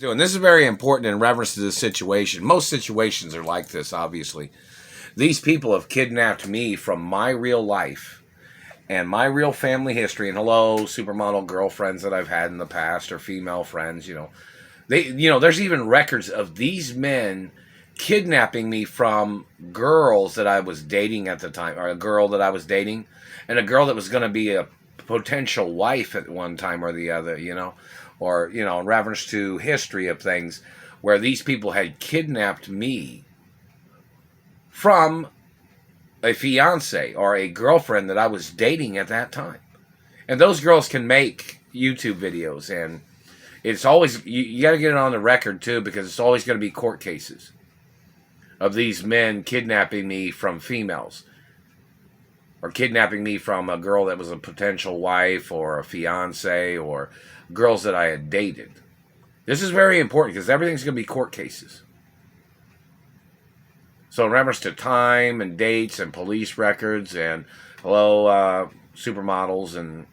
And this is very important in reference to this situation. Most situations are like this, obviously. These people have kidnapped me from my real life and my real family history. And hello, supermodel girlfriends that I've had in the past or female friends, there's even records of these men kidnapping me from girls that I was dating at the time, or a girl that I was dating, and a girl that was going to be a potential wife at one time or the other, or, in reference to history of things where these people had kidnapped me from a fiance or a girlfriend that I was dating at that time. And those girls can make YouTube videos, and it's always, you got to get it on the record too, because it's always going to be court cases of these men kidnapping me from females or kidnapping me from a girl that was a potential wife or a fiance or girls that I had dated. This is very important because everything's going to be court cases. So in reference to time and dates and police records and supermodels and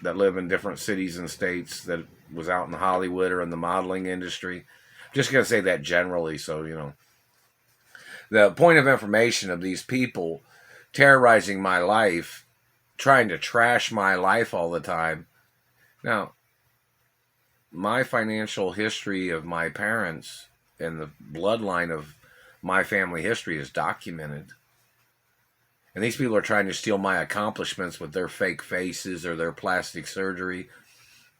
that live in different cities and states that was out in Hollywood or in the modeling industry. I'm just going to say that generally, so, the point of information of these people terrorizing my life, trying to trash my life all the time. Now, my financial history of my parents and the bloodline of my family history is documented. And these people are trying to steal my accomplishments with their fake faces or their plastic surgery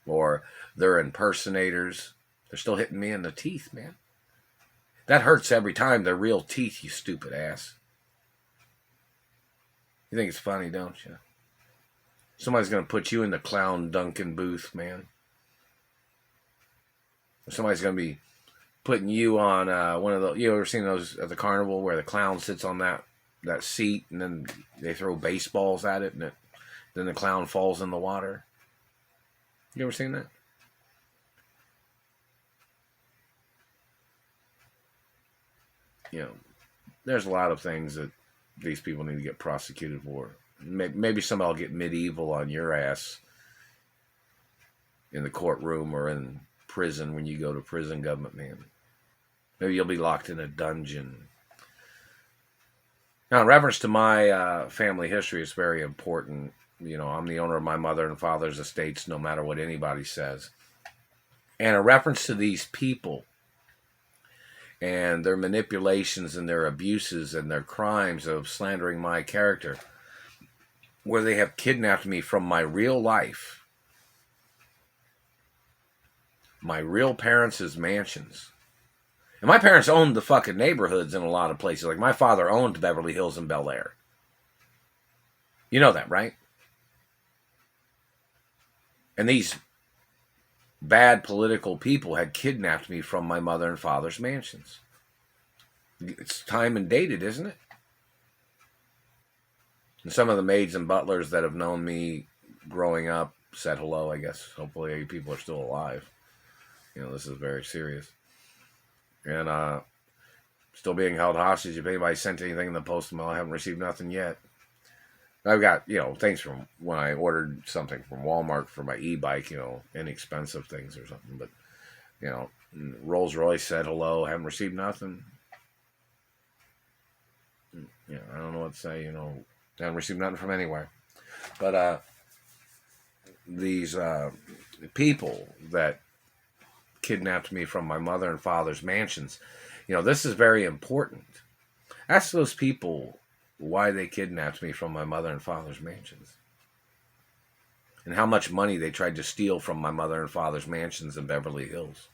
or their impersonators. They're still hitting me in the teeth, man. That hurts every time. They're real teeth, you stupid ass. You think it's funny, don't you? Somebody's going to put you in the clown Duncan booth, man. Somebody's going to be putting you on one of those. You ever seen those at the carnival where the clown sits on that seat and then they throw baseballs at it and then the clown falls in the water? You ever seen that? There's a lot of things that these people need to get prosecuted for. Maybe somebody will get medieval on your ass in the courtroom or in prison when you go to prison, government man. Maybe you'll be locked in a dungeon. Now, in reference to my family history, it's very important. I'm the owner of my mother and father's estates, no matter what anybody says. And in reference to these people and their manipulations and their abuses and their crimes of slandering my character, where they have kidnapped me from my real life, my real parents' mansions. And my parents owned the fucking neighborhoods in a lot of places. Like my father owned Beverly Hills and Bel Air. You know that, right? And these bad political people had kidnapped me from my mother and father's mansions. It's time and dated, isn't it? And some of the maids and butlers that have known me growing up said hello, I guess. Hopefully people are still alive. This is very serious. And still being held hostage. If anybody sent anything in the post mail, I haven't received nothing yet. I've got, things from when I ordered something from Walmart for my e-bike, inexpensive things or something. But, Rolls Royce said hello, haven't received nothing. I don't know what to say, haven't received nothing from anywhere. But these people that kidnapped me from my mother and father's mansions, this is very important. Ask those people why they kidnapped me from my mother and father's mansions and how much money they tried to steal from my mother and father's mansions in Beverly Hills.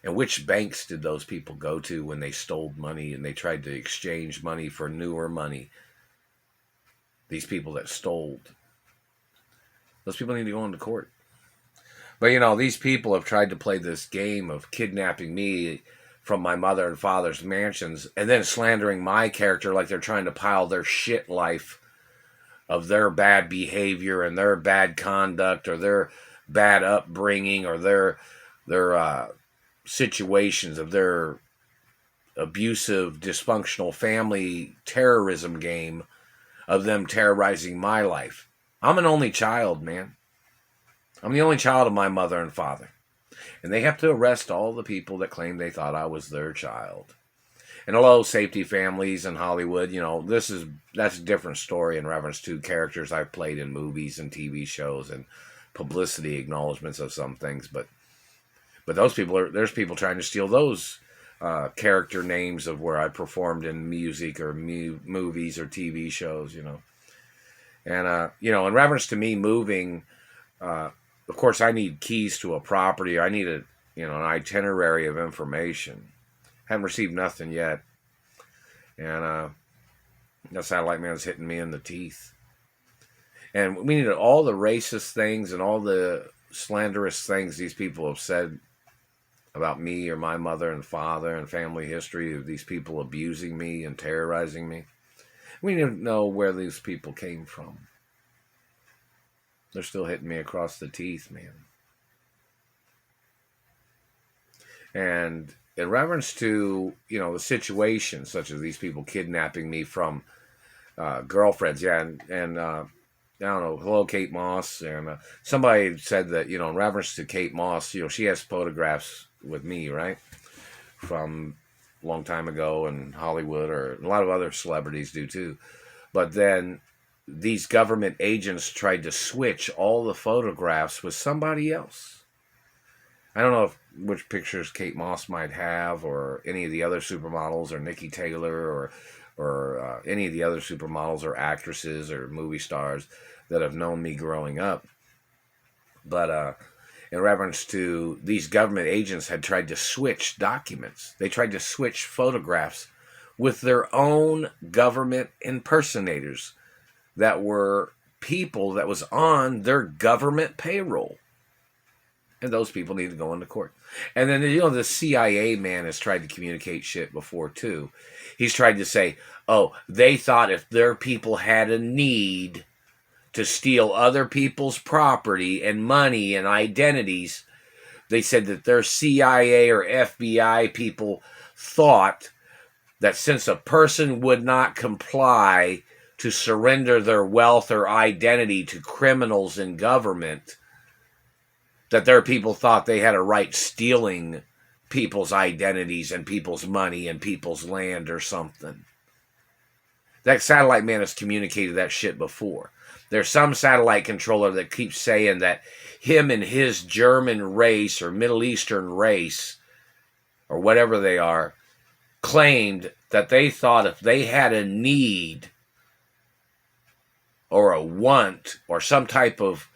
And which banks did those people go to when they stole money and they tried to exchange money for newer money? These people that stole. Those people need to go into court. But, these people have tried to play this game of kidnapping me from my mother and father's mansions and then slandering my character like they're trying to pile their shit life of their bad behavior and their bad conduct or their bad upbringing or their situations of their abusive, dysfunctional family terrorism game of them terrorizing my life. I'm an only child, man. I'm the only child of my mother and father. And they have to arrest all the people that claim they thought I was their child. And hello, safety families in Hollywood, that's a different story in reference to characters I've played in movies and TV shows and publicity acknowledgments of some things. But those people there's people trying to steal those character names of where I performed in music or movies or TV shows, And, in reference to me moving, of course, I need keys to a property. I need an itinerary of information. Haven't received nothing yet. And that satellite man's hitting me in the teeth. And we need all the racist things and all the slanderous things these people have said about me or my mother and father and family history of these people abusing me and terrorizing me. We need to know where these people came from. They're still hitting me across the teeth, man. And in reference to, the situation, such as these people kidnapping me from girlfriends, and I don't know, hello, Kate Moss, and somebody said that, in reference to Kate Moss, she has photographs with me, right, from a long time ago in Hollywood, or a lot of other celebrities do too. But then these government agents tried to switch all the photographs with somebody else. I don't know which pictures Kate Moss might have, or any of the other supermodels, or Nikki Taylor, or any of the other supermodels or actresses or movie stars that have known me growing up. But in reference to these government agents had tried to switch documents. They tried to switch photographs with their own government impersonators that were people that was on their government payroll. And those people need to go into court. And then, the CIA man has tried to communicate shit before, too. He's tried to say, they thought if their people had a need to steal other people's property and money and identities, they said that their CIA or FBI people thought that since a person would not comply to surrender their wealth or identity to criminals in government, that their people thought they had a right stealing people's identities and people's money and people's land or something. That satellite man has communicated that shit before. There's some satellite controller that keeps saying that him and his German race or Middle Eastern race, or whatever they are, claimed that they thought if they had a need or a want or some type of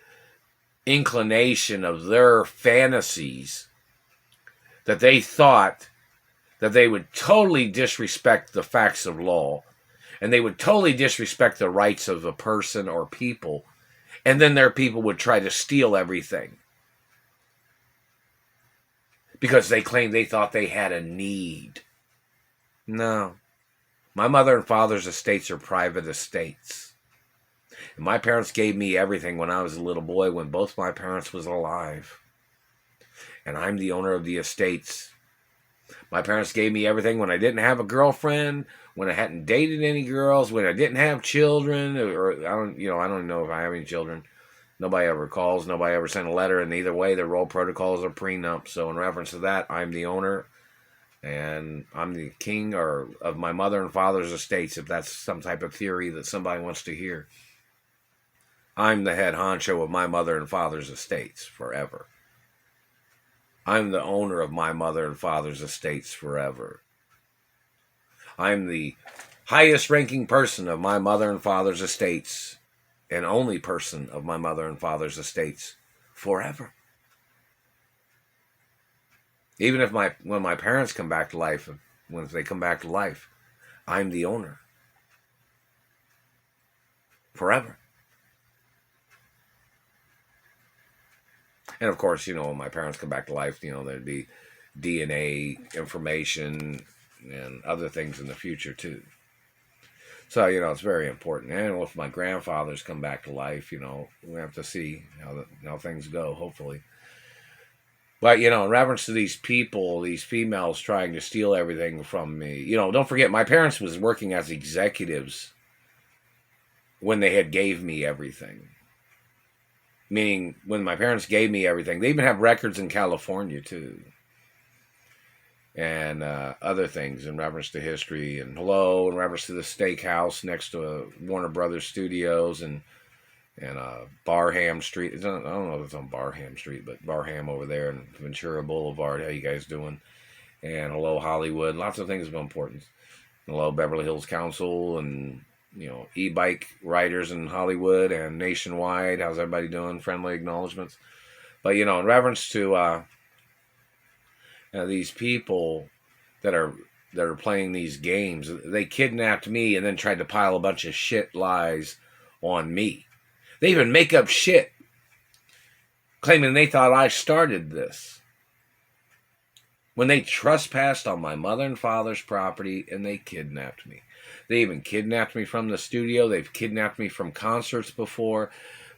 inclination of their fantasies, that they thought that they would totally disrespect the facts of law, and they would totally disrespect the rights of a person or people, and then their people would try to steal everything because they claimed they thought they had a need. No. My mother and father's estates are private estates. And my parents gave me everything when I was a little boy, when both my parents was alive. And I'm the owner of the estates. My parents gave me everything when I didn't have a girlfriend, when I hadn't dated any girls, when I didn't have children, or I don't even know if I have any children. Nobody ever calls, nobody ever sent a letter, and either way, their role protocols are prenup. So in reference to that, I'm the owner, and I'm the king of my mother and father's estates, if that's some type of theory that somebody wants to hear. I'm the head honcho of my mother and father's estates forever. I'm the owner of my mother and father's estates forever. I'm the highest ranking person of my mother and father's estates, and only person of my mother and father's estates forever. Even if when my parents come back to life, when they come back to life, I'm the owner forever. And of course, when my parents come back to life, there'd be DNA information and other things in the future too. So, it's very important. And if my grandfathers come back to life, we have to see how things go, hopefully. But, in reference to these people, these females trying to steal everything from me, don't forget, my parents was working as executives when they had gave me everything. Meaning, when my parents gave me everything, they even have records in California too, and other things in reference to history. And hello, in reference to the steakhouse next to Warner Brothers Studios, and Barham Street. I don't know if it's on Barham Street, but Barham over there and Ventura Boulevard. How you guys doing? And hello, Hollywood. Lots of things of importance. Hello, Beverly Hills Council, and e-bike riders in Hollywood and nationwide. How's everybody doing? Friendly acknowledgments. But in reference to these people that are playing these games, they kidnapped me and then tried to pile a bunch of shit lies on me. They even make up shit, claiming they thought I started this, when they trespassed on my mother and father's property and they kidnapped me. They even kidnapped me from the studio. They've kidnapped me from concerts before.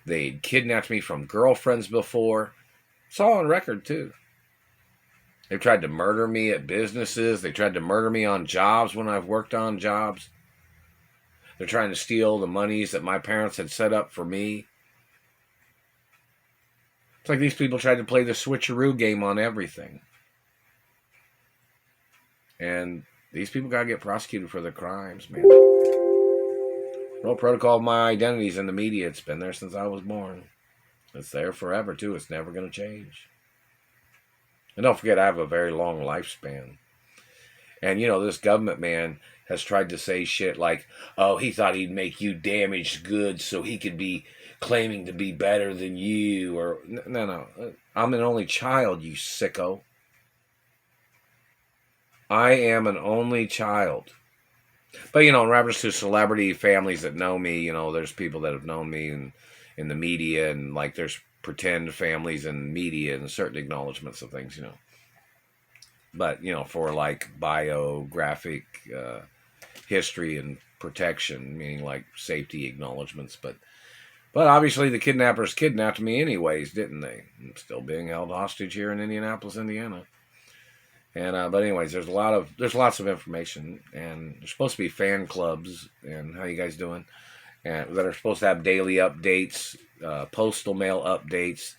They kidnapped me from girlfriends before. It's all on record, too. They've tried to murder me at businesses. They tried to murder me on jobs when I've worked on jobs. They're trying to steal the monies that my parents had set up for me. It's like these people tried to play the switcheroo game on everything. And these people got to get prosecuted for their crimes, man. No protocol of my identity's in the media. It's been there since I was born. It's there forever, too. It's never going to change. And don't forget, I have a very long lifespan. And, this government man has tried to say shit like, oh, he thought he'd make you damaged goods so he could be claiming to be better than you. Or no. I'm an only child, you sicko. I am an only child. But, in reference to celebrity families that know me, there's people that have known me in the media, and like there's pretend families in media and certain acknowledgments of things, But, for like biographic history and protection, meaning like safety acknowledgments. But obviously the kidnappers kidnapped me anyways, didn't they? I'm still being held hostage here in Indianapolis, Indiana. And but anyways, there's lots of information, and there's supposed to be fan clubs. And how you guys doing? And that are supposed to have daily updates, postal mail updates.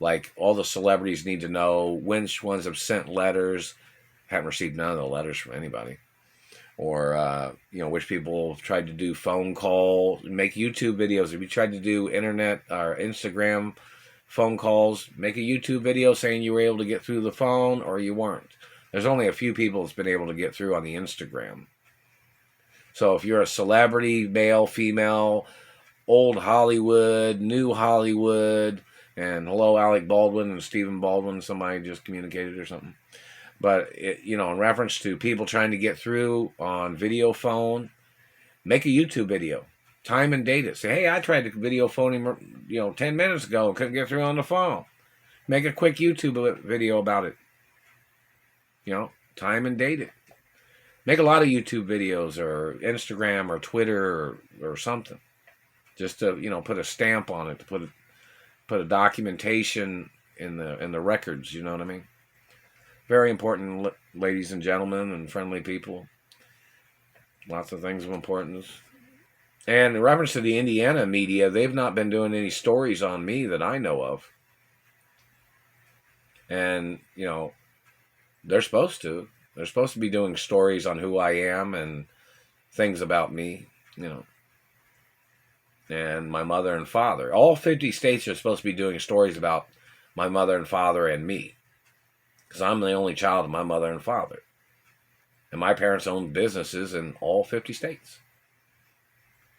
Like all the celebrities need to know which ones have sent letters. Haven't received none of the letters from anybody. Or which people have tried to do phone call, make YouTube videos. If you tried to do internet or Instagram phone calls, make a YouTube video saying you were able to get through the phone or you weren't. There's only a few people that's been able to get through on the Instagram. So if you're a celebrity, male, female, old Hollywood, new Hollywood, and hello, Alec Baldwin and Stephen Baldwin, somebody just communicated or something. But, in reference to people trying to get through on video phone, make a YouTube video. Time and date it. Say, hey, I tried to video phone him, 10 minutes ago and couldn't get through on the phone. Make a quick YouTube video about it. Time and date it. Make a lot of YouTube videos or Instagram or Twitter or something. Just to, put a stamp on it, to put a documentation in the records, you know what I mean? Very important, ladies and gentlemen and friendly people. Lots of things of importance. And in reference to the Indiana media, they've not been doing any stories on me that I know of. And, they're supposed to. They're supposed to be doing stories on who I am and things about me, and my mother and father. All 50 states are supposed to be doing stories about my mother and father and me. Because I'm the only child of my mother and father. And my parents owned businesses in all 50 states.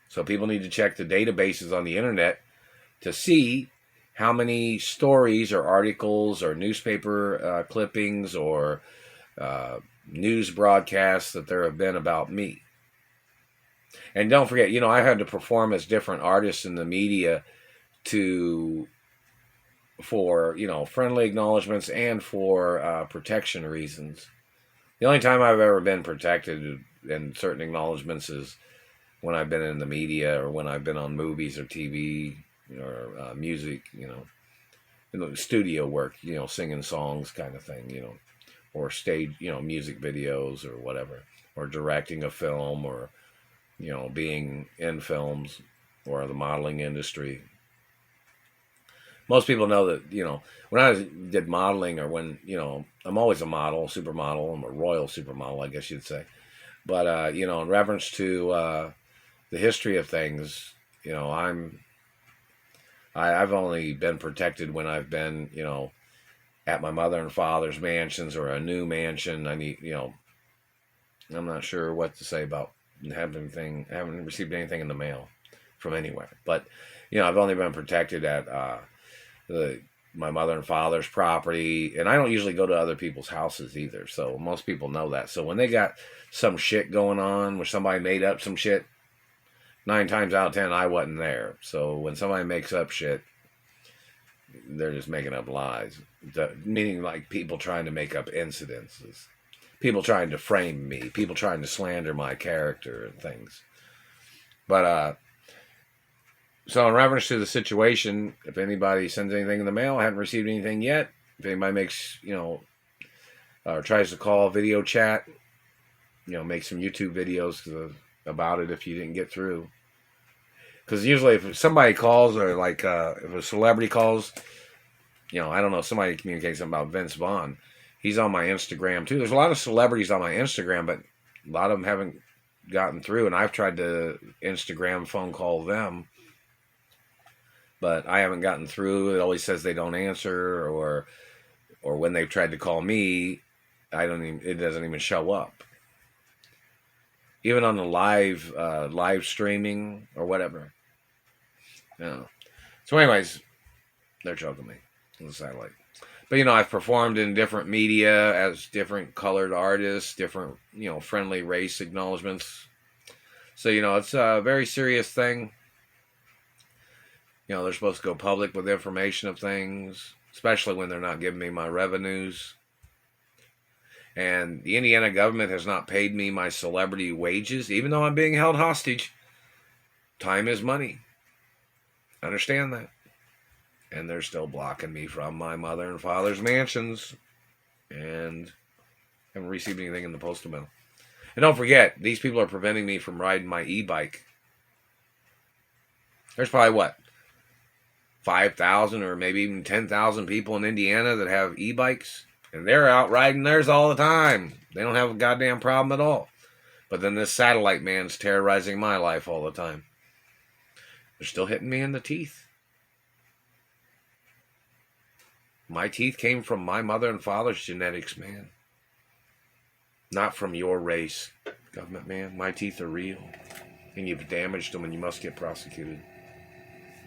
So people need to check the databases on the internet to see how many stories or articles or newspaper clippings or news broadcasts that there have been about me. And don't forget, I had to perform as different artists in the media for friendly acknowledgments and for protection reasons. The only time I've ever been protected in certain acknowledgments is when I've been in the media or when I've been on movies or TV or music, studio work, singing songs kind of thing, or stage, music videos or whatever, or directing a film or, being in films or the modeling industry. Most people know that, when did modeling, or when, I'm always a model, supermodel. I'm a royal supermodel, I guess you'd say. But, in reference to the history of things, I've only been protected when I've been, at my mother and father's mansions or a new mansion. I'm not sure what to say about haven't received anything in the mail from anywhere. But, I've only been protected at my mother and father's property, and I don't usually go to other people's houses either. So most people know that. So when they got some shit going on where somebody made up some shit, 9 times out of 10, I wasn't there. So when somebody makes up shit, they're just making up lies. Meaning like people trying to make up incidences, people trying to frame me, people trying to slander my character and things. But so in reference to the situation, if anybody sends anything in the mail, I haven't received anything yet. If anybody makes, or tries to call, video chat, make some YouTube videos about it if you didn't get through. Because usually if somebody calls, or like if a celebrity calls, I don't know, somebody communicates something about Vince Vaughn. He's on my Instagram too. There's a lot of celebrities on my Instagram, but a lot of them haven't gotten through. And I've tried to Instagram phone call them, but I haven't gotten through. It always says they don't answer, or when they've tried to call me, it doesn't even show up. Even on the live streaming or whatever. Yeah. So anyways, they're choking me on the satellite. But I've performed in different media as different colored artists, different, friendly race acknowledgments. So, it's a very serious thing. They're supposed to go public with information of things, especially when they're not giving me my revenues. And the Indiana government has not paid me my celebrity wages, even though I'm being held hostage. Time is money. Understand that. And they're still blocking me from my mother and father's mansions. And haven't received anything in the postal mail. And don't forget, these people are preventing me from riding my e-bike. There's probably, 5,000 or maybe even 10,000 people in Indiana that have e-bikes. And they're out riding theirs all the time. They don't have a goddamn problem at all. But then this satellite man's terrorizing my life all the time. They're still hitting me in the teeth. My teeth came from my mother and father's genetics, man. Not from your race, government man. My teeth are real. And you've damaged them and you must get prosecuted.